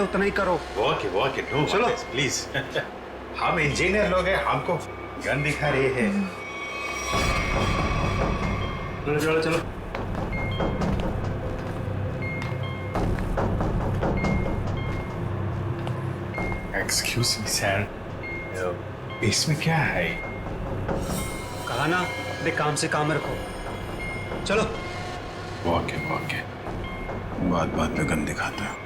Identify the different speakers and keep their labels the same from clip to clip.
Speaker 1: उतना ही करो।
Speaker 2: Okay no
Speaker 1: चलो
Speaker 2: प्लीज। हम इंजीनियर लोग हैं, हमको गन दिखा रहे हैं।
Speaker 1: चलो चलो।
Speaker 2: एक्सक्यूज मी सर, इसमें क्या है?
Speaker 1: कहा ना, अपने काम से काम रखो। चलो।
Speaker 2: ओके बात में गन दिखाता है।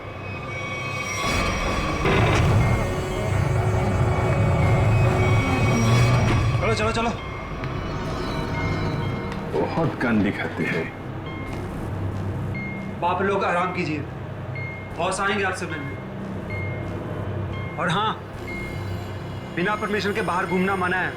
Speaker 1: चलो।
Speaker 2: बहुत गन दिखाते हैं।
Speaker 1: आप लोग आराम कीजिए, बॉस आएंगे आपसे मिलने। और हाँ, बिना परमिशन के बाहर घूमना मना है।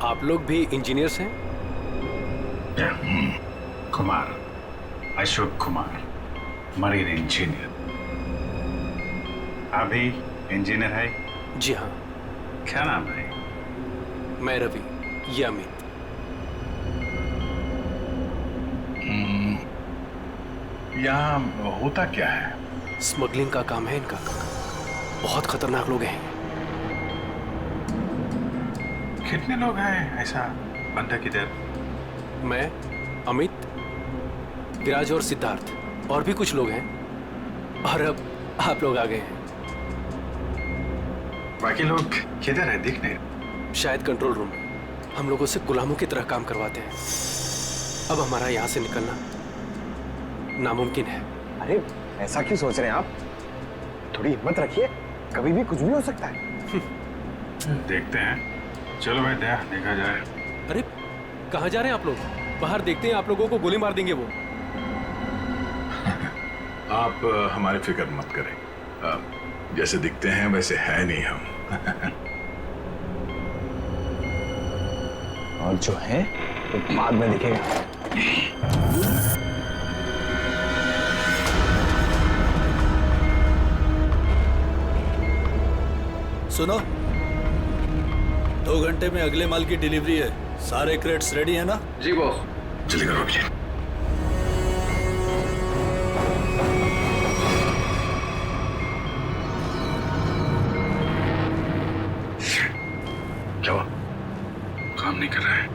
Speaker 3: आप लोग भी इंजीनियर्स हैं?
Speaker 2: Kumar, Ashok Kumar, marine engineer. अभी इंजीनियर है?
Speaker 3: जी हाँ।
Speaker 2: क्या नाम है?
Speaker 3: मैं रवि, ये अमित।
Speaker 2: यहाँ होता क्या है?
Speaker 3: स्मगलिंग का काम है इनका। बहुत खतरनाक लोग हैं।
Speaker 2: कितने लोग हैं ऐसा बंदा किधर?
Speaker 3: मैं, अमित, विराज और सिद्धार्थ, और भी कुछ लोग हैं। और अब आप लोग आ गए हैं।
Speaker 2: बाकी लोग किधर है? दिख नहीं।
Speaker 3: शायद कंट्रोल रूम में। हम लोगों से गुलामों की तरह काम करवाते हैं। अब हमारा यहाँ से निकलना नामुमकिन है।
Speaker 4: अरे ऐसा क्यों सोच रहे हैं आप? थोड़ी हिम्मत रखिए, कभी भी कुछ भी हो सकता है।
Speaker 2: देखते हैं। चलो भाई, देखा जाए।
Speaker 3: अरे कहाँ जा रहे हैं आप लोग? बाहर देखते हैं, आप लोगों को गोली मार देंगे वो।
Speaker 5: आप हमारी फिक्र मत करें। जैसे दिखते हैं वैसे है नहीं हम।
Speaker 4: और जो है वो बाद में दिखेगा।
Speaker 6: सुनो, 2 घंटे में अगले माल की डिलीवरी है। सारे क्रेट्स रेडी है ना?
Speaker 1: जी बॉस।
Speaker 5: जल्दी करो अभिजीत। क्या हुआ?
Speaker 2: काम नहीं कर रहा है।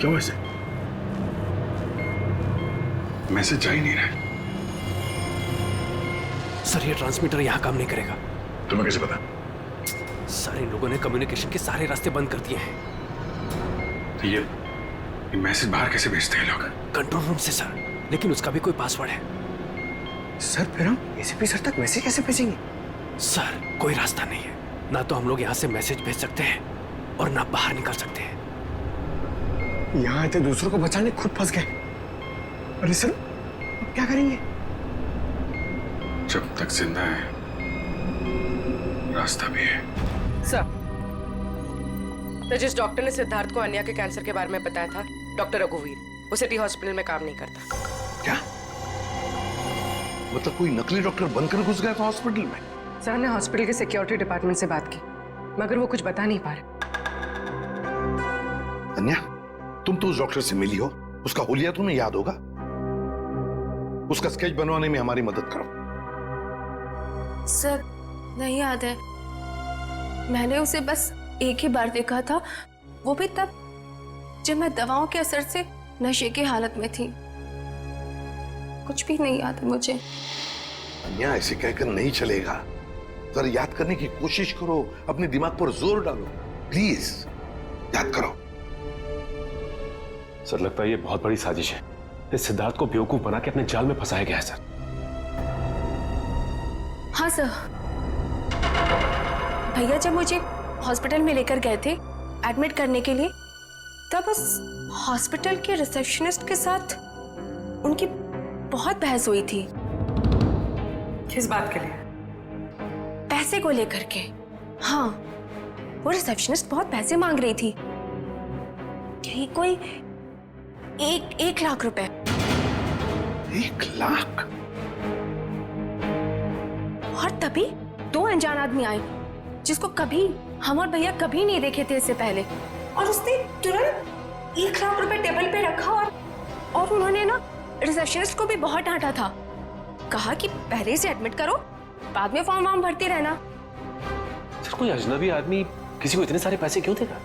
Speaker 5: क्यों ऐसे?
Speaker 2: मैसेज जा ही नहीं रहा है।
Speaker 3: सर, ये ट्रांसमीटर यहाँ काम नहीं करेगा।
Speaker 5: तुम्हें कैसे पता?
Speaker 3: सर, इन लोगों ने कम्युनिकेशन के सारे रास्ते बंद कर दिए हैं।
Speaker 2: तो ये मैसेज बाहर कैसे भेजते हैं लोग?
Speaker 3: कंट्रोल रूम से सर, लेकिन उसका भी कोई पासवर्ड है।
Speaker 4: सर फिर हम एसीपी सर तक मैसेज कैसे भेजेंगे?
Speaker 3: सर, कोई रास्ता नहीं है। ना तो हम लोग यहाँ से मैसेज भेज सकते हैं और ना बाहर निकल सकते हैं।
Speaker 4: यहाँ आए थे दूसरों को बचाने, खुद फंस गए। अरे सर, अब क्या करेंगे?
Speaker 2: जब तक जिंदा है रास्ता भी है।
Speaker 7: सर, तो जिस डॉक्टर ने सिद्धार्थ को अन्या के कैंसर के बारे में बताया था, डॉक्टर रघुवीर, वो सिटी हॉस्पिटल में काम नहीं करता।
Speaker 5: क्या मतलब? कोई नकली डॉक्टर बनकर घुस गया था हॉस्पिटल में?
Speaker 7: सर, हमने हॉस्पिटल के सिक्योरिटी डिपार्टमेंट से बात की, मगर वो कुछ बता नहीं पा रहे।
Speaker 5: अन्या, तुम तो उस डॉक्टर से मिली हो, उसका हुलिया तुम्हें याद होगा। उसका स्केच बनवाने में हमारी मदद करो।
Speaker 8: सर, नहीं याद है। मैंने उसे बस एक ही बार देखा था, वो भी तब जब मैं दवाओं के असर से नशे की हालत में थी। कुछ भी नहीं याद है मुझे।
Speaker 5: अन्या, ऐसे कहकर नहीं चलेगा। जरा याद करने की कोशिश करो, अपने दिमाग पर जोर डालो, प्लीज याद करो।
Speaker 9: सर, लगता है ये बहुत बड़ी साजिश है। इस सिद्धार्थ को बेवकूफ बना के अपने जाल में फंसाया गया है सर।
Speaker 8: हाँ सर, भैया जब मुझे हॉस्पिटल में लेकर गए थे एडमिट करने के लिए, तब उस हॉस्पिटल के रिसेप्शनिस्ट के साथ उनकी बहुत बहस हुई थी।
Speaker 7: किस बात के लिए?
Speaker 8: पैसे को लेकर के। हाँ, वो रिसेप्शनिस्ट बहुत पैसे मांग रही थी। यही कोई 1 लाख रुपए।
Speaker 5: 1 लाख?
Speaker 8: तभी दो अनजान आदमी आए जिसको कभी हम और भैया कभी नहीं देखे थे इससे पहले, और उसने तुरंत 1 लाख रुपए टेबल पे रखा और उन्होंने ना रिसेप्शनिस्ट को भी बहुत डांटा था। कहा कि पहले से एडमिट करो, बाद में फॉर्म वार्म भरती रहना।
Speaker 9: सर कोई अजनबी आदमी किसी को इतने सारे पैसे क्यों देगा?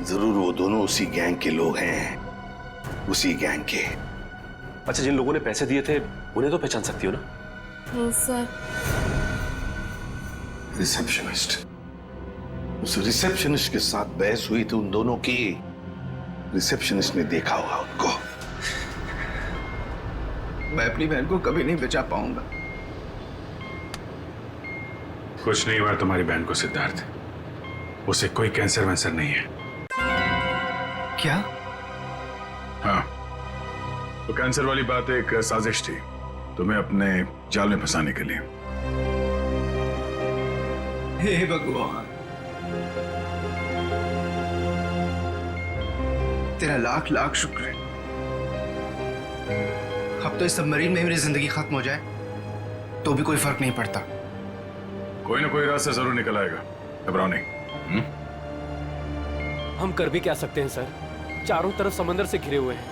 Speaker 5: जरूर वो दोनों उसी गैंग के लोग हैं, उसी गैंग के।
Speaker 9: अच्छा, जिन लोगों ने पैसे दिए थे उन्हें तो पहचान सकती हो ना?
Speaker 8: सर
Speaker 5: रिसेप्शनिस्ट, उस रिसेप्शनिस्ट के साथ बहस हुई थी उन दोनों की। रिसेप्शनिस्ट ने देखा होगा उनको।
Speaker 4: मैं अपनी बहन को कभी नहीं बचा पाऊंगा।
Speaker 2: कुछ नहीं हुआ तुम्हारी बहन को सिद्धार्थ, उसे कोई कैंसर वैंसर नहीं है।
Speaker 4: क्या?
Speaker 2: हाँ, तो कैंसर वाली बात एक साजिश थी तुम्हें अपने जाल में फंसाने के लिए।
Speaker 4: हे भगवान, तेरा लाख लाख शुक्र है। अब तो इस सबमरीन में मेरी जिंदगी खत्म हो जाए तो भी कोई फर्क नहीं पड़ता।
Speaker 2: कोई ना कोई रास्ता जरूर निकल आएगा, घबराओ नहीं।
Speaker 3: हम कर भी क्या सकते हैं सर? चारों तरफ समंदर से घिरे हुए हैं।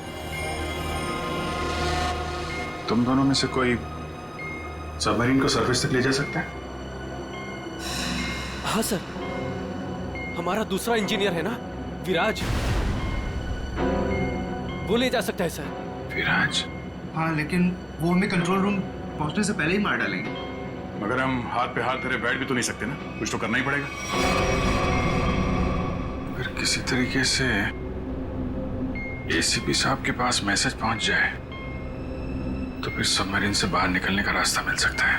Speaker 2: तुम दोनों में से कोई सबमरीन को सरफेस तक ले जा सकता है?
Speaker 3: हाँ सर, हमारा दूसरा इंजीनियर है ना, विराज, वो ले जा सकता है सर।
Speaker 2: विराज?
Speaker 4: हाँ, लेकिन वो हमें कंट्रोल रूम पहुंचने से पहले ही मार डालेंगे।
Speaker 2: मगर हम हाथ पे हाथ धरे बैठ भी तो नहीं सकते ना, कुछ तो करना ही पड़ेगा। अगर किसी तरीके से एसीपी साहब के पास मैसेज पहुंच जाए तो फिर सबमरीन से बाहर निकलने का रास्ता मिल सकता है।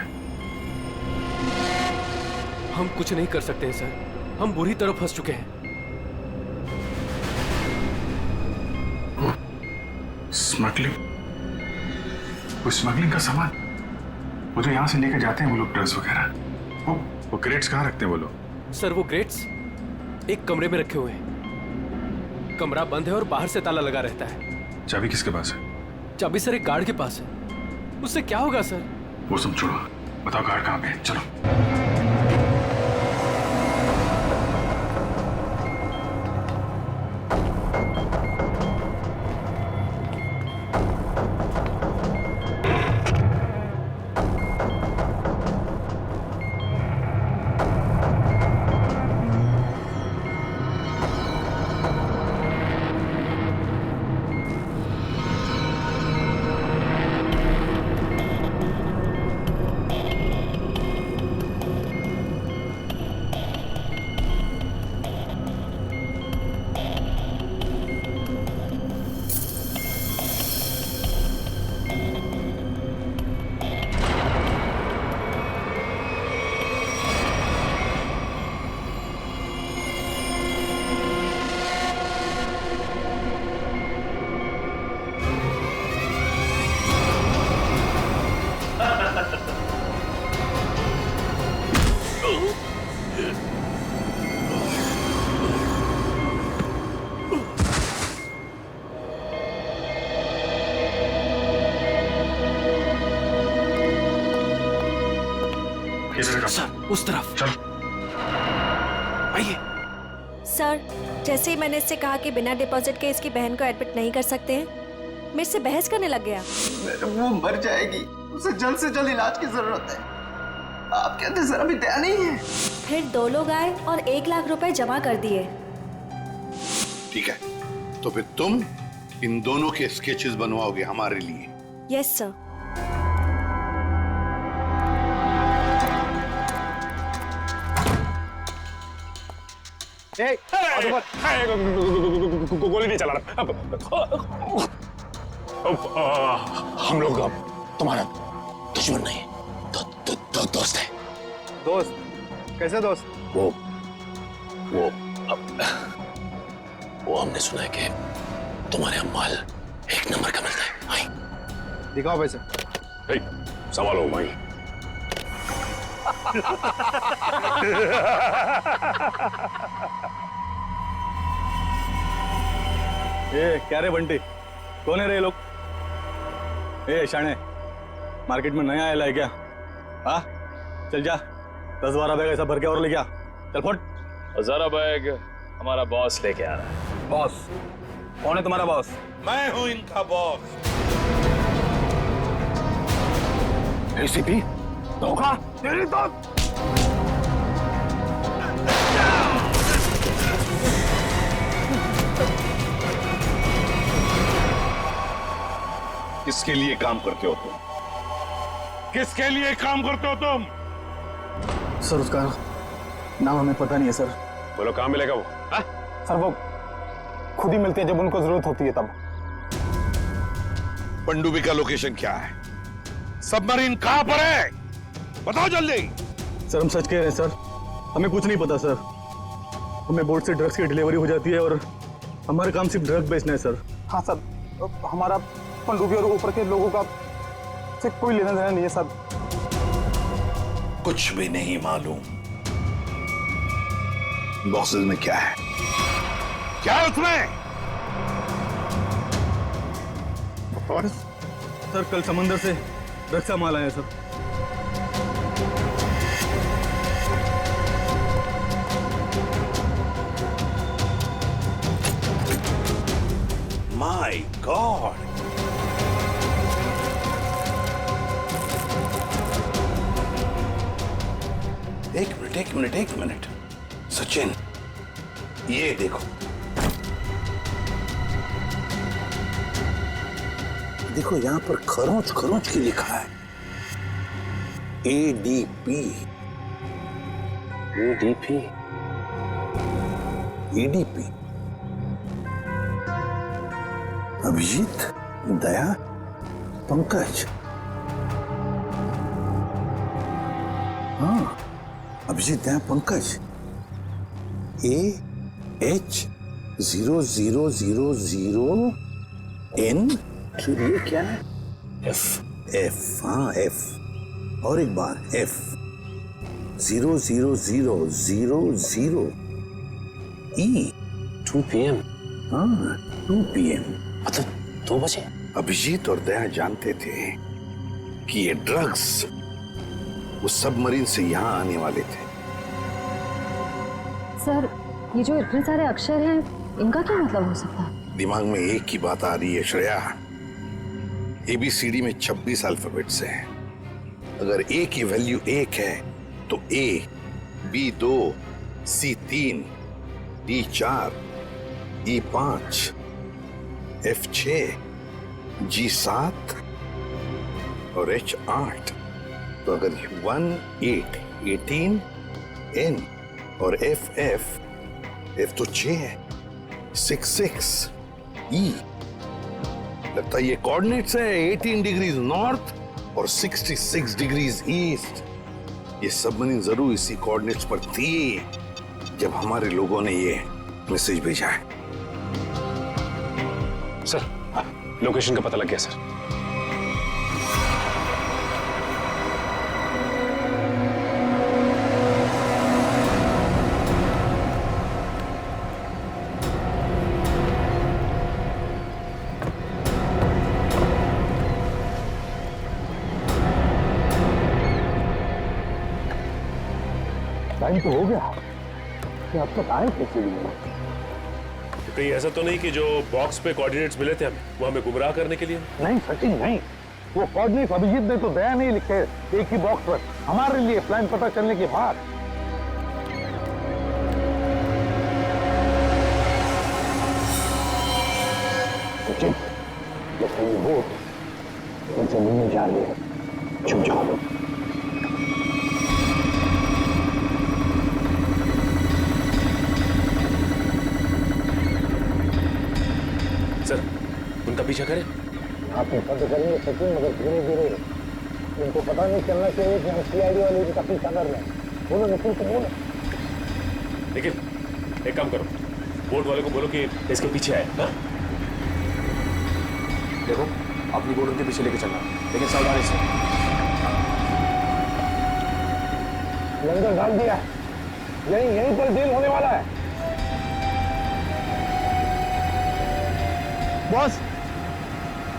Speaker 3: हम कुछ नहीं कर सकते हैं सर, हम बुरी तरह फंस चुके हैं।
Speaker 2: स्मगलिंग? वो स्मगलिंग का सामान वो जो यहाँ से लेकर जाते हैं वो लोग, ड्रग्स वगैरह, वो क्रेट्स कहाँ रखते हैं वो लोग?
Speaker 3: सर वो क्रेट्स एक कमरे में रखे हुए हैं। कमरा बंद है और बाहर से ताला लगा रहता है।
Speaker 2: चाबी किसके पास है?
Speaker 3: चाबी सर एक गार्ड के पास है। उससे क्या होगा सर?
Speaker 2: वो सब छोड़ो, बताओ गार्ड कहाँ पे है, चलो।
Speaker 3: सर उस तरफ
Speaker 2: चलो।
Speaker 3: आइए।
Speaker 10: सर, जैसे ही मैंने इससे कहा कि बिना डिपॉजिट के इसकी बहन को एडमिट नहीं कर सकते हैं, मेरे से बहस करने लग गया।
Speaker 4: वो मर जाएगी, उसे जल्द से जल्द इलाज की जरूरत है। आप कहते सर अभी दया नहीं है।
Speaker 10: फिर 2 लोग आए और 1 लाख रुपए जमा कर दिए।
Speaker 5: ठीक है, तो फिर तुम इन दोनों के स्केचेस बनवाओगे हमारे लिए?
Speaker 10: Yes sir.
Speaker 9: गोली नहीं चला रहा। हम लोग तुम्हारा दुश्मन नहीं, दोस्त है।
Speaker 4: दोस्त? कैसे दोस्त?
Speaker 9: वो हमने सुना है कि तुम्हारे यहाँ माल 1 नंबर का मिलता है। आई
Speaker 4: दिखाओ पैसे।
Speaker 9: सवाल हो भाई।
Speaker 6: ये क्या रे बंटी, कौन है रे लोग? ए शाणे, मार्केट में नया आया है क्या? हाँ, चल जा, 10-12 बैग ऐसा भर के और ले गया। चल फुट।
Speaker 9: हजारा बैग हमारा बॉस लेके आ रहा है।
Speaker 6: बॉस? कौन है तुम्हारा बॉस?
Speaker 5: मैं हूं इनका बॉस।
Speaker 4: एसीपी धोखा तेरी तो।
Speaker 5: किसके लिए काम करते हो तुम? किसके लिए काम करते हो तुम?
Speaker 6: सर उसका नाम हमें पता नहीं है सर।
Speaker 9: बोलो कहाँ मिलेगा वो? हाँ?
Speaker 4: सर वो खुद ही मिलते हैं जब उनको जरूरत होती है तब।
Speaker 5: पनडुब्बी का लोकेशन क्या है? सबमरीन कहां पर है? बताओ जल्दी।
Speaker 6: सर हम सच कह रहे हैं सर, हमें कुछ नहीं पता सर। हमें बोट से ड्रग्स की डिलीवरी हो जाती है और हमारा काम सिर्फ ड्रग बेचना है सर।
Speaker 4: हाँ सर, हमारा पनडुब्बी और ऊपर के लोगों का से कोई लेना देना नहीं है सर।
Speaker 5: कुछ भी नहीं मालूम। बॉक्सेस में क्या है? क्या है उसमें?
Speaker 6: और सर कल समंदर से ड्रग्स का माल आया सर।
Speaker 5: My God! एक मिनट सचिन, ये देखो। देखो यहां पर खरोंच खरोंच की लिखा है ADP। ADP अभिजीत, दया, पंकज। हाँ, अभिजीत, दया, पंकज। AH0000N के लिए क्या है? F। हाँ F। और एक बार F 00000E।
Speaker 9: 2 PM।
Speaker 5: हाँ 2 PM।
Speaker 9: मतलब 2 बजे।
Speaker 5: अभिजीत और दया जानते थे कि ये ड्रग्स उस सबमरीन से यहां आने वाले थे।
Speaker 11: सर ये जो इतने सारे अक्षर हैं, इनका क्या मतलब हो सकता है?
Speaker 5: दिमाग में एक ही बात आ रही है श्रेया। ABCD में 26 अल्फाबेट्स हैं। अगर A की वैल्यू 1 है तो A, B 2, C 3, D 4, E 5, F 6, G 7 और H 8। तो अगर 1 8 18 N और F तो 6 है, 6 6 E। लगता है ये कोऑर्डिनेट्स है 18 डिग्रीज नॉर्थ और 66 डिग्रीज ईस्ट। ये सबमरीन जरूर इसी कोऑर्डिनेट्स पर थी जब हमारे लोगों ने ये मैसेज भेजा है।
Speaker 9: सर लोकेशन का पता लग गया सर।
Speaker 4: टाइम तो हो गया, कि अब तक आए कैसे लिए?
Speaker 9: कहीं ऐसा तो नहीं कि जो बॉक्स पे कोऑर्डिनेट्स मिले थे हमें, वो हमें गुमराह करने के लिए?
Speaker 4: नहीं सचिन नहीं, वो कोऑर्डिनेट्स अभिजीत ने तो दया नहीं लिखे एक ही बॉक्स पर हमारे लिए प्लान पता चलने के बाद। सचिन जैसे ये बोट उनसे मिलने जा रही है, चुप जाओ।
Speaker 9: सर उनका पीछा करें?
Speaker 4: आप पता करेंगे सचिन, मगर धीरे धीरे। उनको पता नहीं चलना चाहिए कि हम CID वाले इनका पीछा कर रहे हैं। बोलो निखिल को बोलो।
Speaker 9: निखिल एक काम करो, बोट वाले को बोलो कि इसके पीछे आए। हाँ? देखो अपनी बोट उनके पीछे लेके चलना, लेकिन सावधानी से।
Speaker 4: लंगर डाल दिया, यहीं पर डील होने वाला है। बॉस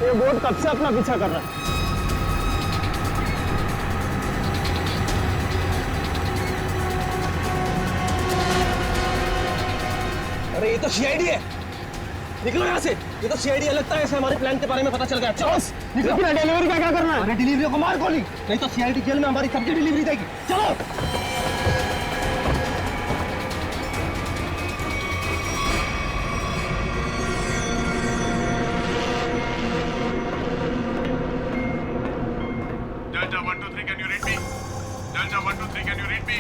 Speaker 4: ये बोट कब से अपना पीछा कर रहा है?
Speaker 6: तो सीआईडी है। निकलो यहाँ से। ये तो सीआईडी है, लगता है ऐसे हमारे प्लान के बारे में पता चल गया। चलो निकलो। डिलीवरी का क्या करना है? अरे डिलीवरी को मार गोली, नहीं तो सीआईडी जेल में हमारी सब्जी डिलीवरी देगी। चलो।
Speaker 2: Delta 1 2 3 can you read me? Delta 1 2 3 can you read me?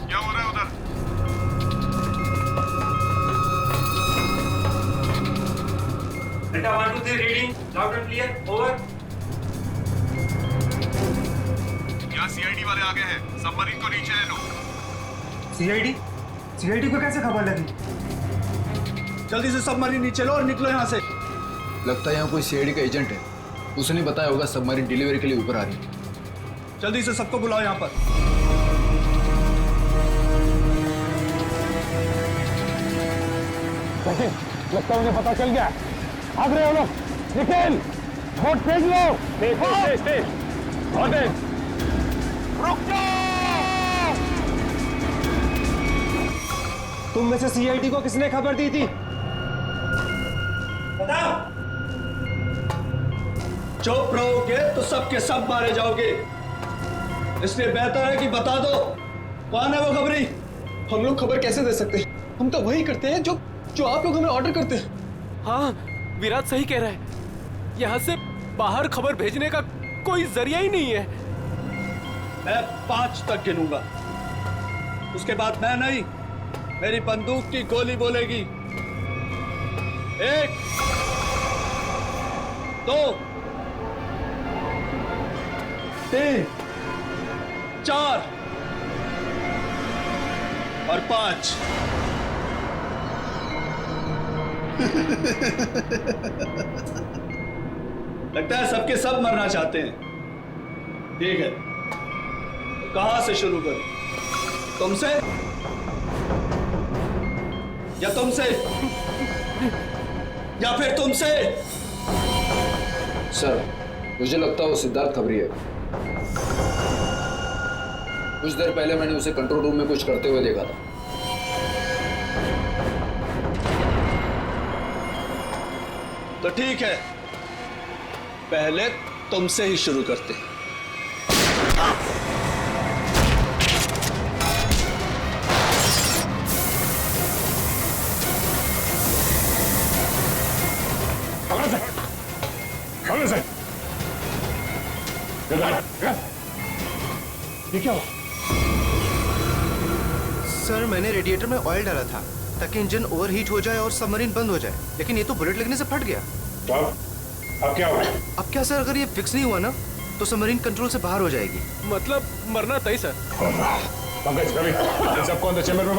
Speaker 2: क्या हो रहा है उधर?
Speaker 1: Delta 1 2 3 reading loud and clear, over.
Speaker 2: यहाँ सीआईडी वाले आ गए हैं, सबमरीन को नीचे ले लो।
Speaker 1: सीआईडी को कैसे खबर लगी?
Speaker 6: जल्दी से सबमरीन नीचे लो और निकलो यहाँ से।
Speaker 12: लगता है यहाँ कोई सीआईडी का एजेंट है, उसने बताया होगा सबमरीन डिलीवरी के लिए ऊपर आ रही है।
Speaker 6: जल्दी से सबको बुलाओ यहाँ पर।
Speaker 4: लगता है उन्हें पता चल गया। भाग रहे हो लोग। निखिल, बोट फेंक लो। रुक जाओ।
Speaker 6: तुम में से सीआईडी को किसने खबर दी थी?
Speaker 1: बताओ।
Speaker 6: चुप रहोगे तो सबके सब मारे जाओगे, इसलिए बेहतर है कि बता दो कौन है वो खबरी। हम लोग खबर कैसे दे सकते हैं? हम तो वही करते हैं जो आप लोग हमें ऑर्डर करते हैं।
Speaker 3: हाँ, विराट सही कह रहा है। यहाँ से बाहर खबर भेजने का कोई जरिया ही नहीं है।
Speaker 6: मैं 5 तक गिनूंगा, उसके बाद मैं नहीं, मेरी बंदूक की गोली बोलेगी। 1 2 3 4 और 5। लगता है सबके सब मरना चाहते हैं। ठीक है, तो कहां से शुरू करूं? तुमसे या तुमसे या फिर तुमसे?
Speaker 12: सर, मुझे लगता है वो सिद्धार्थ खबरी है। कुछ देर पहले मैंने उसे कंट्रोल रूम में कुछ करते हुए देखा था।
Speaker 6: तो ठीक है, पहले तुमसे ही शुरू करते हैं।
Speaker 4: ये क्या हुआ?
Speaker 13: सर, मैंने रेडिएटर में ऑयल डाला था ताकि इंजन ओवरहीट हो जाए और सबमरीन बंद हो जाए, लेकिन ये तो बुलेट लगने से फट गया।
Speaker 2: तो अब क्या हुआ?
Speaker 13: अब क्या सर, अगर ये फिक्स नहीं हुआ ना तो सबमरीन कंट्रोल से बाहर हो जाएगी।
Speaker 3: मतलब मरना तय सर।
Speaker 2: पंकज, कभी इन सबको अंदर चैम्बर में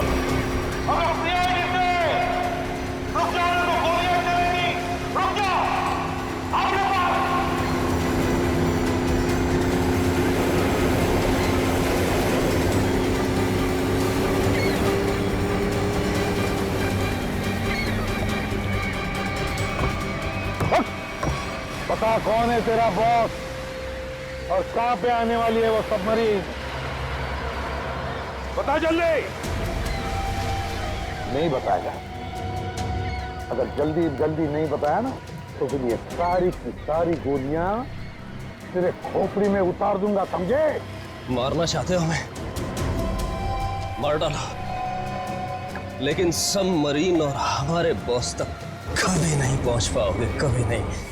Speaker 4: पता कौन है तेरा बॉस और कहां पे आने वाली है वो सबमरीन? बता जल्दी। नहीं बताएगा। अगर जल्दी जल्दी नहीं बताया ना तो फिर ये सारी की सारी गोलियां तेरे खोपड़ी में उतार दूंगा, समझे?
Speaker 14: मारना चाहते हो हमें? मार डालो, लेकिन सबमरीन और हमारे बॉस तक कभी नहीं पहुंच पाओगे, कभी नहीं।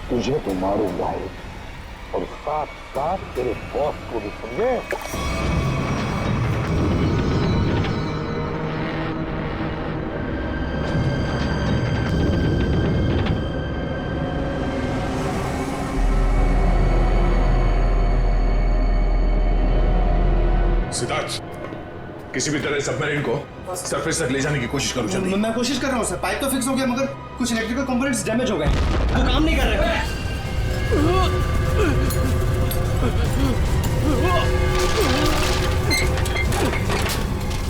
Speaker 4: तुझे तो मारूंगा ही और साथ साथ तेरे बॉस को भी, समझे?
Speaker 2: सिद्धार्थ, किसी भी तरह सबमरीन को सरफेस तक ले जाने की कोशिश करो जल्दी।
Speaker 13: मैं कोशिश कर रहा हूँ सर, पाइप तो फिक्स हो गया मगर कुछ इलेक्ट्रिकल कंपोनेंट्स डैमेज हो गए, वो काम नहीं कर रहे।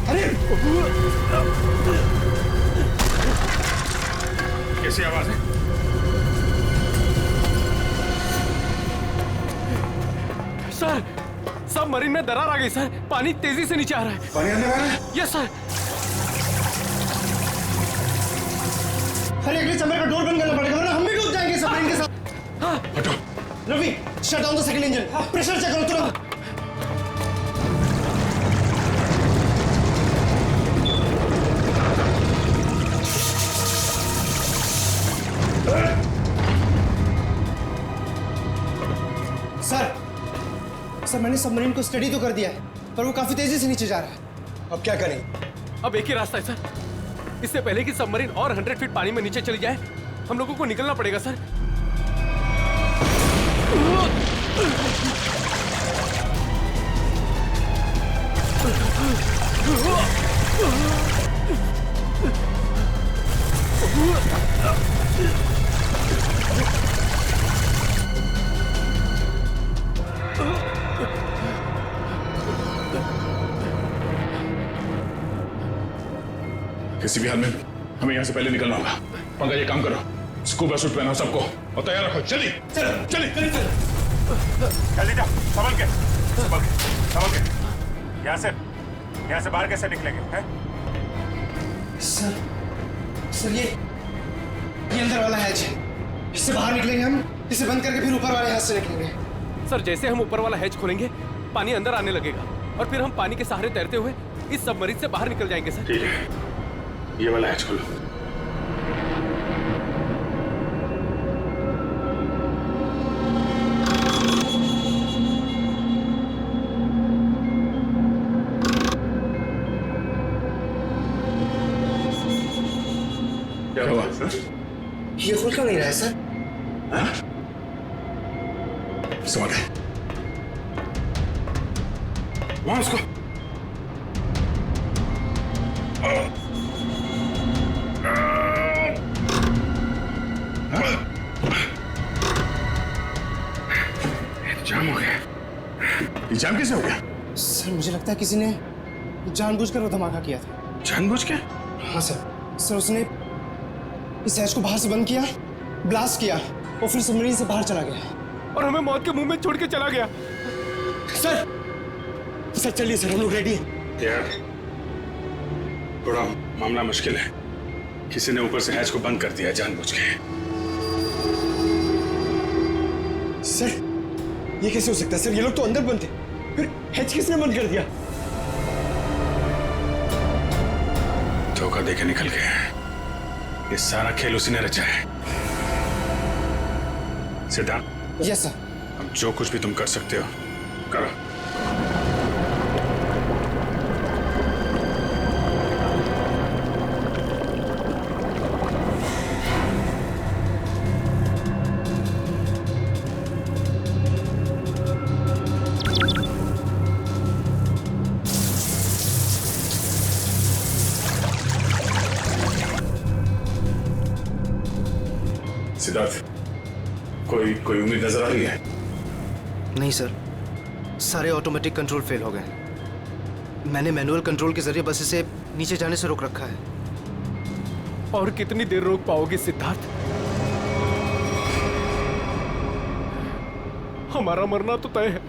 Speaker 2: अरे कैसी आवाज है?
Speaker 3: सर, सबमरीन में दरार आ गई सर। पानी तेजी से नीचे आ रहा है।
Speaker 2: पानी अंदर आ रहा है?
Speaker 3: Yes sir.
Speaker 6: अरे अगले सबमरीन का डोर बंद करना पड़ेगा वरना हम भी डूब जाएंगे सबमरीन के साथ।
Speaker 3: हाँ।
Speaker 2: हटो।
Speaker 6: Ravi, shut down the second engine. Pressure check करो तुरंत। सर मैंने सबमरीन को स्टडी तो कर दिया है पर वो काफी तेजी से नीचे जा रहा है। अब क्या करें?
Speaker 3: अब एक ही रास्ता है सर। इससे पहले कि सबमरीन और 100 फीट पानी में नीचे चली जाए, हम लोगों को निकलना पड़ेगा सर।
Speaker 2: किसी भी हाल में हमें यहाँ से पहले निकलना होगा। पंकज ये काम करो, स्कूबा सूट पहनाओ सबको और तैयार रखो। चलिए चलिए
Speaker 15: जल्दी जाओ, संभल के संभल के संभल के। यहाँ से बाहर कैसे निकलेंगे हैं?
Speaker 6: सर ये अंदर वाला हैच है, इससे बाहर निकलेंगे हम, इसे बंद करके फिर ऊपर वाले हैच से निकलेंगे।
Speaker 3: सर जैसे हम ऊपर वाला हैच खोलेंगे पानी अंदर आने लगेगा और फिर हम पानी के सहारे तैरते हुए इस सबमरीन से बाहर निकल जाएंगे सर।
Speaker 2: ठीक है, ये वाला हैच खोलो। क्या हुआ सर?
Speaker 6: ये खुल क्यों नहीं रहा है सर?
Speaker 2: समझ वहां उसको जाम हो गया। ये जाम कैसे हो गया?
Speaker 6: सर मुझे लगता है किसी ने जानबूझकर वो धमाका किया था।
Speaker 2: जानबूझ के?
Speaker 6: हाँ सर उसने इस हैच को बाहर से बंद किया, ब्लास्ट किया और फिर सबमरीन से बाहर चला गया
Speaker 3: और हमें मौत के मुंह में छोड़ के चला गया।
Speaker 6: सर चलिए सर, हम लोग रेडी हैं।
Speaker 2: यार थोड़ा मामला मुश्किल है। किसी ने ऊपर से हैच को बंद कर दिया जानबूझ के।
Speaker 6: सर ये कैसे हो सकता है? सर ये लोग तो अंदर बंद थे, फिर हैच किसने बंद कर दिया?
Speaker 2: धोखा देके निकल गए। ये सारा खेल उसी ने रचा है। सिद्धार्थ।
Speaker 6: Yes sir.
Speaker 2: अब जो कुछ भी तुम कर सकते हो करो। सिद्धार्थ, कोई उम्मीद नजर आ रही है?
Speaker 13: नहीं सर, सारे ऑटोमेटिक कंट्रोल फेल हो गए। मैंने मैनुअल कंट्रोल के जरिए बस इसे नीचे जाने से रोक रखा है।
Speaker 3: और कितनी देर रोक पाओगे सिद्धार्थ? हमारा मरना तो तय है।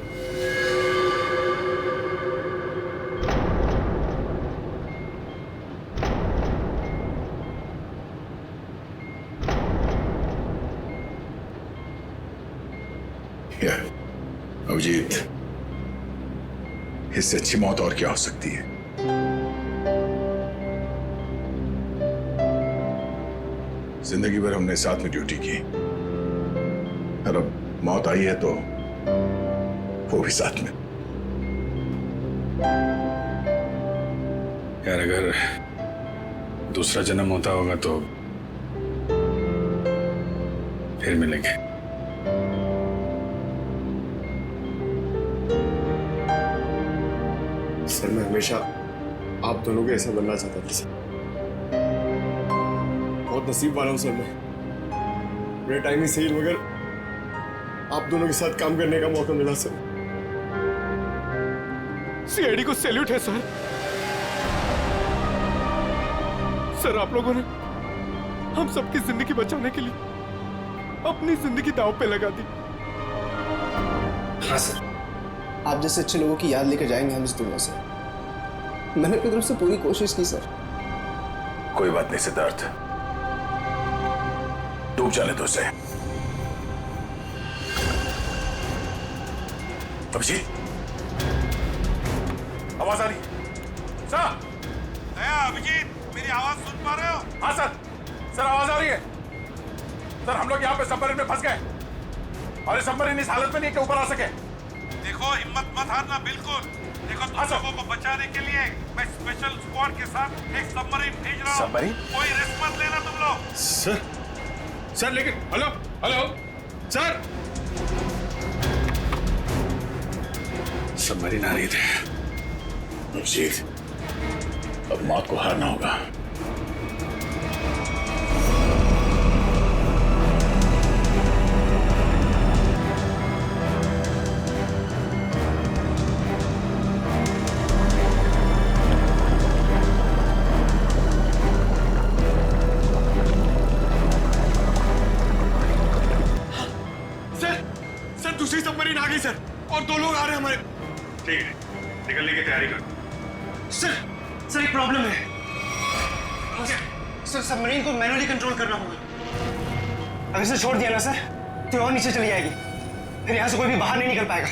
Speaker 2: अभिजीत, इससे अच्छी मौत और क्या हो सकती है? जिंदगी भर हमने साथ में ड्यूटी की और अब मौत आई है तो वो भी साथ में। यार अगर दूसरा जन्म होता होगा तो फिर मिलेंगे।
Speaker 15: सर मैं हमेशा आप दोनों के ऐसा बनना चाहता था सर। बहुत नसीब वाला हूं सर मैं। मेरे टाइम ही सही मगर आप दोनों के साथ काम करने का मौका मिला सर।
Speaker 3: सीआईडी को सैल्यूट है सर। सर आप लोगों ने हम सबकी जिंदगी बचाने के लिए अपनी जिंदगी दांव पे लगा दी।
Speaker 6: हाँ सर,
Speaker 13: आप जैसे अच्छे लोगों की याद लेकर जाएंगे हम इस दुनिया से। मैंने अपनी तरफ से पूरी कोशिश की सर।
Speaker 2: कोई बात नहीं सिद्धार्थ, डूब जाने दो उसे। अभिजीत, आवाज आ रही है? सर,
Speaker 5: अभिजीत, मेरी आवाज सुन पा रहे हो?
Speaker 2: हाँ सर, सर आवाज आ रही है। सर हम लोग यहाँ पे सबमरीन में फंस गए और ये सबमरीन इस हालत में नहीं कि ऊपर आ सके।
Speaker 5: देखो, हिम्मत मत हारना, बिल्कुल। देखो, तुम लोगों को बचाने के लिए मैं स्पेशल स्क्वाड के साथ एक सबमरीन भेज रहा हूँ।
Speaker 2: सबमरीन?
Speaker 5: कोई रिस्क मत लेना तुम लोग।
Speaker 2: सर लेकिन हेलो हेलो सर, सबमरीन आ रही थी। अभिजीत, अब मौत को हारना होगा।
Speaker 15: सर दूसरी सबमरीन आ गई सर, और 2 लोग आ रहे हैं हमारे।
Speaker 2: ठीक है, निकलने की तैयारी करो।
Speaker 13: सर एक प्रॉब्लम है। सर सबमरीन को मैनुअली कंट्रोल करना होगा। अगर इसे छोड़ दिया ना सर तो और नीचे चली जाएगी, फिर यहाँ से कोई भी बाहर नहीं निकल पाएगा।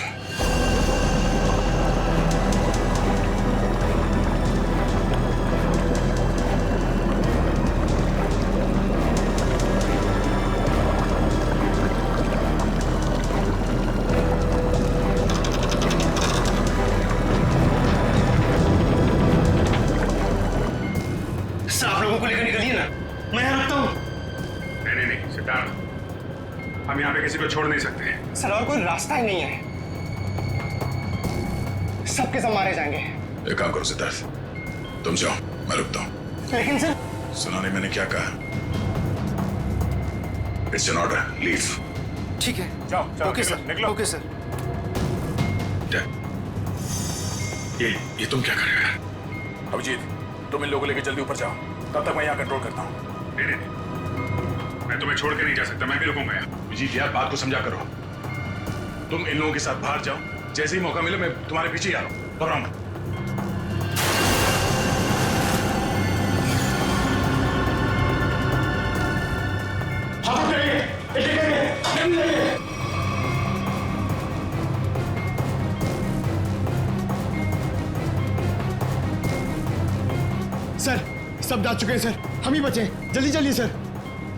Speaker 13: आप लोगों को लेकर निकलिए ना, मैं यहाँ रुकता हूँ।
Speaker 2: नहीं सिद्धार्थ, हम यहाँ पे किसी को छोड़ नहीं सकते।
Speaker 13: सर और कोई रास्ता ही नहीं है, सबके सब मारे जाएंगे।
Speaker 2: एक काम करो सिद्धार्थ, तुम जाओ, मैं रुकता हूँ।
Speaker 13: लेकिन सर,
Speaker 2: सुना नहीं मैंने क्या कहा? It's an order, leave.
Speaker 13: ठीक है,
Speaker 2: जाओ
Speaker 13: ओके सर,
Speaker 2: निकलो।
Speaker 13: Okay sir.
Speaker 2: ये तुम क्या कर रहे हो यार? अभिजीत, तुम इन लोगों को लेकर जल्दी ऊपर जाओ, तब तक मैं यहाँ कंट्रोल करता हूँ। नहीं, मैं तुम्हें छोड़ के नहीं जा सकता, मैं भी रुकूंगा यहाँ। अभिजीत यार, बात को समझा करो। तुम इन लोगों के साथ बाहर जाओ, जैसे ही मौका मिले मैं तुम्हारे पीछे ही आ रहा हूँ। घबराओ।
Speaker 15: सर सब जा चुके हैं सर, हम ही बचे। जल्दी चलिए सर।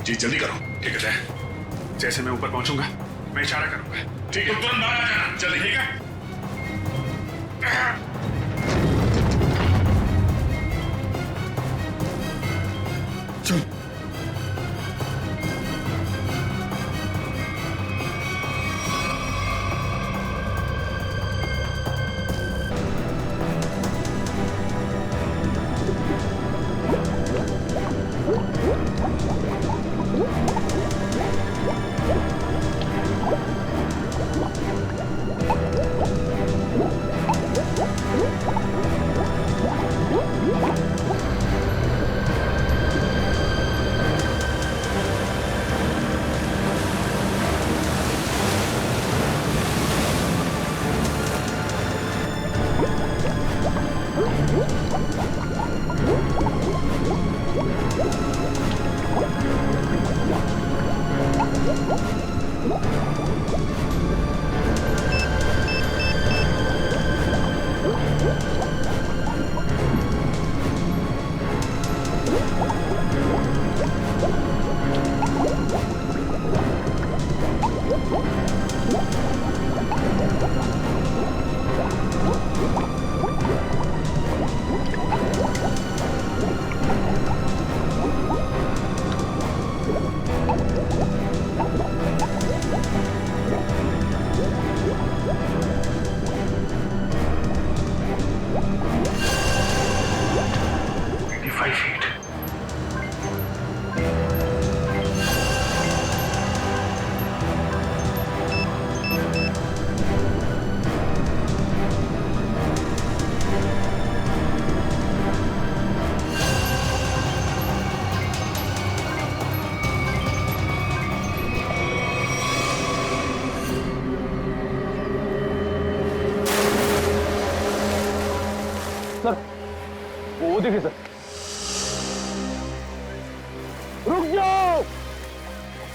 Speaker 2: जी जल्दी करो। ठीक है, जैसे मैं ऊपर पहुंचूंगा मैं इशारा करूंगा। ठीक है, तुरंत बाहर आ जाना जल्दी। ठीक है।
Speaker 15: चल।
Speaker 4: देखिए सर, रुक जाओ।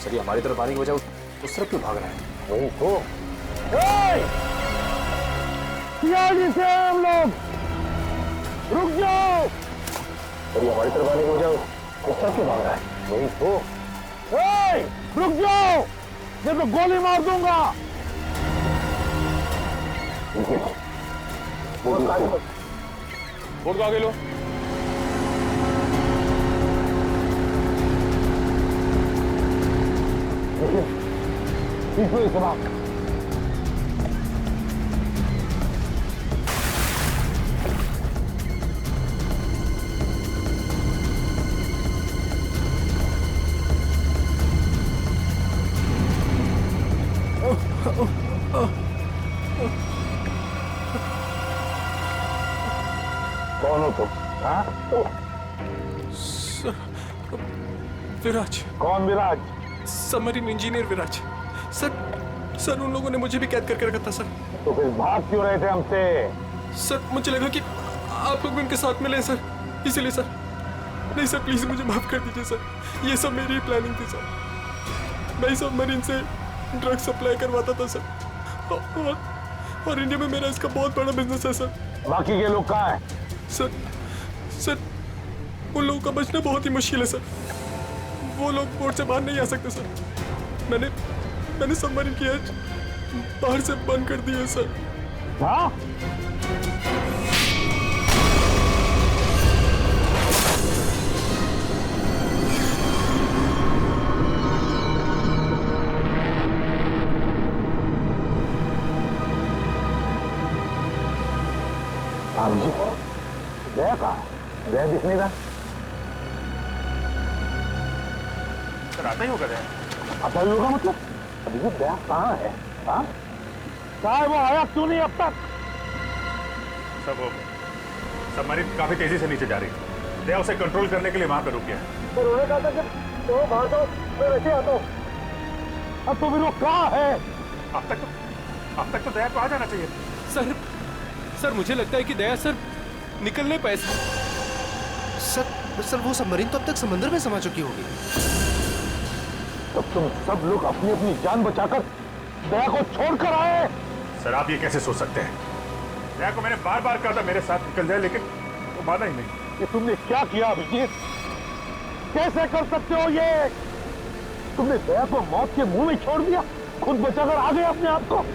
Speaker 3: सर ये हमारी तरफ आने की वजह उस तरफ क्यों भाग रहा है?
Speaker 4: वही तो जी से हम लोग, रुक जाओ। अरे हमारी तरफ आने की वजह उस तरफ क्यों भाग रहा है? वही तो रुक जाओ, ये तो गोली मार दूंगा।
Speaker 9: बोर्ड को आगे लो।
Speaker 4: देखिए जनाब, कौन हो तुम? हाँ?
Speaker 3: विराज।
Speaker 4: कौन विराज?
Speaker 3: सबमरीन इंजीनियर विराज। सर उन लोगों ने मुझे भी कैद करके रखा था सर।
Speaker 4: तो फिर भाग क्यों रहे थे हमसे?
Speaker 3: सर मुझे लगा कि आप लोग भी उनके साथ मिले सर, इसीलिए सर। नहीं सर प्लीज मुझे माफ कर दीजिए सर, ये सब मेरी प्लानिंग थी सर। मैं सबमरीन से ड्रग सप्लाई करवाता था सर, और इंडिया में मेरा इसका बहुत बड़ा बिजनेस है सर।
Speaker 4: बाकी के लोग कहाँ हैं?
Speaker 3: सर उन लोगों का बचना बहुत ही मुश्किल है सर। वो लोग बोर्ड से बाहर नहीं आ सकते सर। मैंने सबमरीन की एज बाहर से बंद कर दी है सर।
Speaker 4: हाँ? जी दया कहाँ? दया दिख नहीं रहा।
Speaker 2: सर आता ही होगा दया।
Speaker 4: आता ही होगा मतलब? अभी वो दया कहाँ है? हाँ? कहाँ है वो? आया क्यों नहीं अब तक?
Speaker 2: सर वो सबमरीन काफी तेजी से नीचे जा रही है। दया उसे कंट्रोल करने के लिए वहां पर रुक गया है।
Speaker 4: तो उन्होंने कहा था कि तो बाहर जाओ, मैं वैसे आता हूँ। अब तो फिर वो कहाँ है?
Speaker 2: अब तक तो दया को आ जाना चाहिए।
Speaker 3: सर मुझे लगता है कि दया सर निकल नहीं पाए
Speaker 13: सर वो सबमरीन तो अब तक समंदर में समा चुकी होगी।
Speaker 4: तब तुम सब लोग अपनी अपनी जान बचाकर दया को छोड़कर आए।
Speaker 2: सर आप ये कैसे सोच सकते हैं? दया को मैंने बार बार कहा था मेरे साथ निकल जाए, लेकिन वो माना ही नहीं।
Speaker 4: ये तुमने क्या किया अभिजीत? कैसे कर सकते हो ये? तुमने दया को मौत के मुंह में छोड़ दिया, खुद बचाकर आ गए अपने आप को।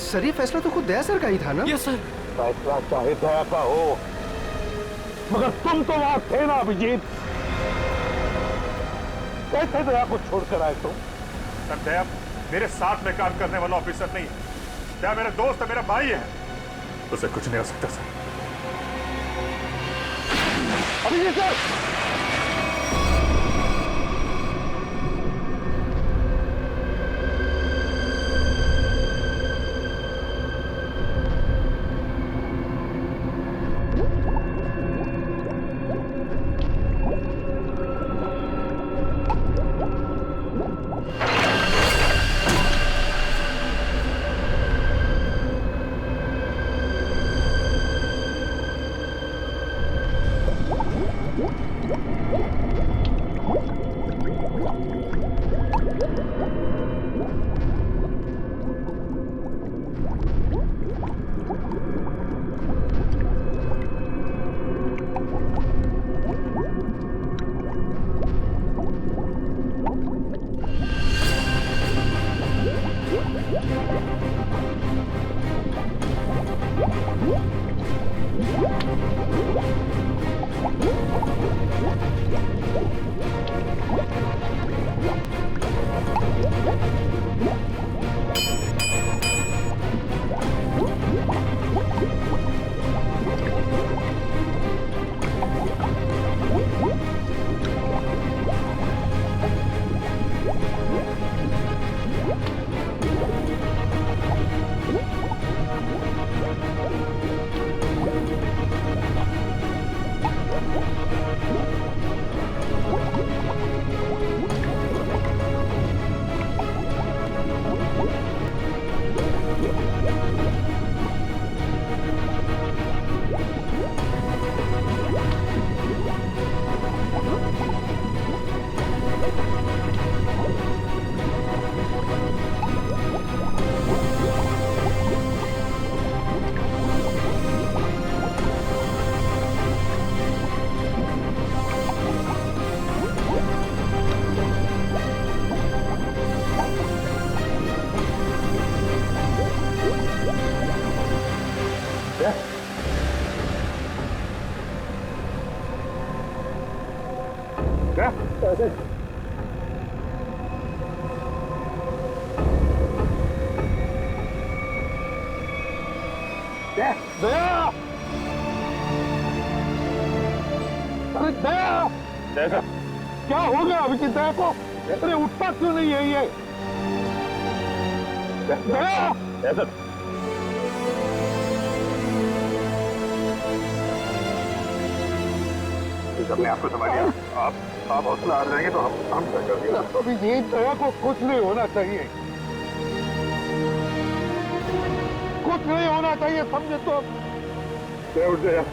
Speaker 13: सर ये फैसला तो खुद दया सर का ही था ना?
Speaker 3: Yes sir.
Speaker 4: फैसला चाहे दया का हो, मगर तुम तो वहां थे ना अभिजीत। कैसे दया को छोड़कर आए तुम?
Speaker 2: सर दया मेरे साथ में काम करने वाला ऑफिसर नहीं है। दया मेरा दोस्त है, मेरा भाई है। उसे कुछ नहीं हो सकता सर।
Speaker 4: अभिजीत सर! दया! अरे दया! क्या हो गया अभिजीत दया को? अरे उठता क्यों नहीं है ये? दया!
Speaker 5: अपने आप को संभालिए। आप हौसला हार जाएंगे तो हम क्या करेंगे?
Speaker 4: अभिजीत दया को कुछ नहीं होना चाहिए, कुछ नहीं होना चाहिए, समझे तो?
Speaker 5: उठ गया।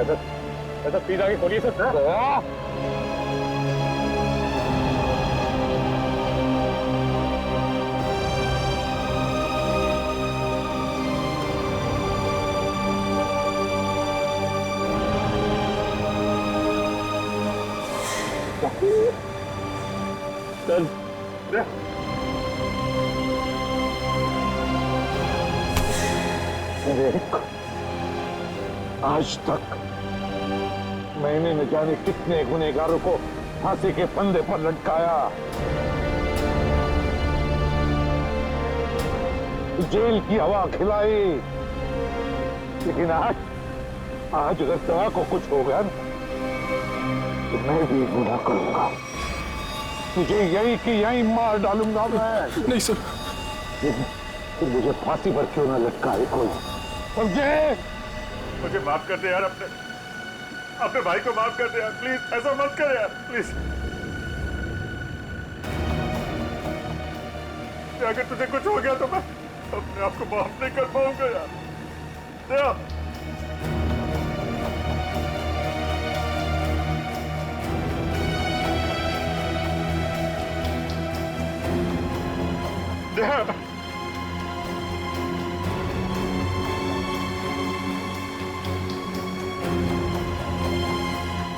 Speaker 5: ऐसा पीठ आगे खोलिए सर।
Speaker 4: आज तक मैंने न जाने कितने गुनहगारों को फांसी के फंदे पर लटकाया, जेल की हवा खिलाई, लेकिन आज अगर दया को कुछ हो गया तो मैं भी गुनाह करूंगा, तुझे यही कि यही मार डालूंगा मैं।
Speaker 3: नहीं सर।
Speaker 4: तो मुझे फांसी पर क्यों ना लटकाए कोई, समझे?
Speaker 5: मुझे माफ कर दे यार, अपने भाई को माफ कर दे यार, प्लीज ऐसा मत कर यार, प्लीज। अगर तुझे कुछ हो गया तो मैं अपने आप को माफ नहीं कर पाऊंगा यार। दया! दया!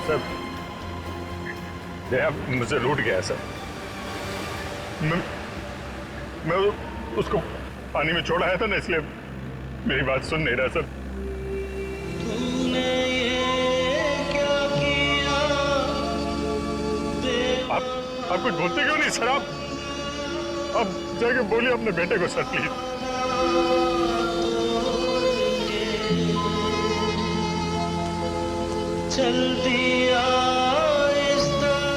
Speaker 5: सर, दया मुझे लूट गया सर। मैं उसको पानी में छोड़ आया था ना, इसलिए मेरी बात सुन नहीं रहा सर। आप कुछ बोलते क्यों नहीं सर? आप जाके बोलिए अपने बेटे को सर, प्लीज।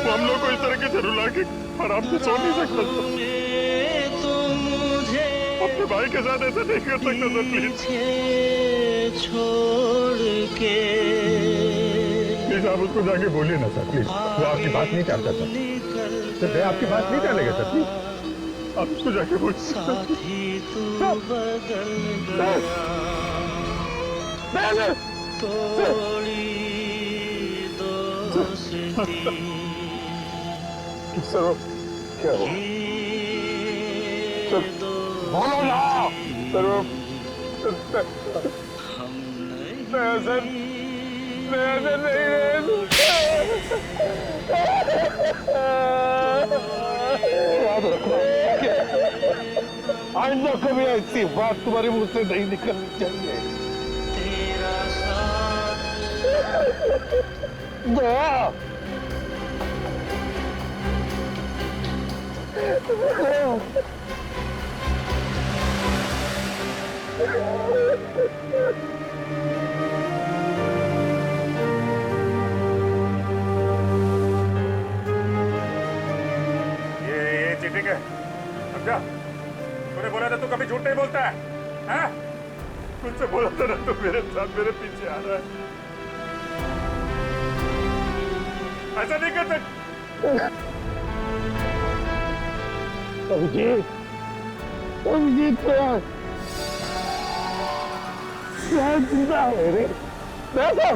Speaker 5: वो हम लोग को इस तरीके से रुला के आराम से सो नहीं सकता सर। अपने भाई के साथ ऐसा नहीं कर सकता सर, प्लीज। प्लीज आप उसको जाके बोलिए ना सर, प्लीज। वो आपकी बात नहीं टालता सर। मैं आपकी बात नहीं टालेगा सर, प्लीज। आप उसको जाके बोलिए। सर क्या हो? बोलो ना सर। याद रखना, आइंदा कभी ऐसी बात तुम्हारे मुंह से नहीं निकलनी चाहिए। दया! ये चीटिंग है, समझा? तूने बोला था तू कभी झूठ नहीं बोलता है, हैं? तुझसे बोला था ना तू मेरे साथ मेरे पीछे आ रहा है। ऐसा नहीं कर सकते।
Speaker 4: अभिजीत, अभिजीत जिंदा है रे। देखो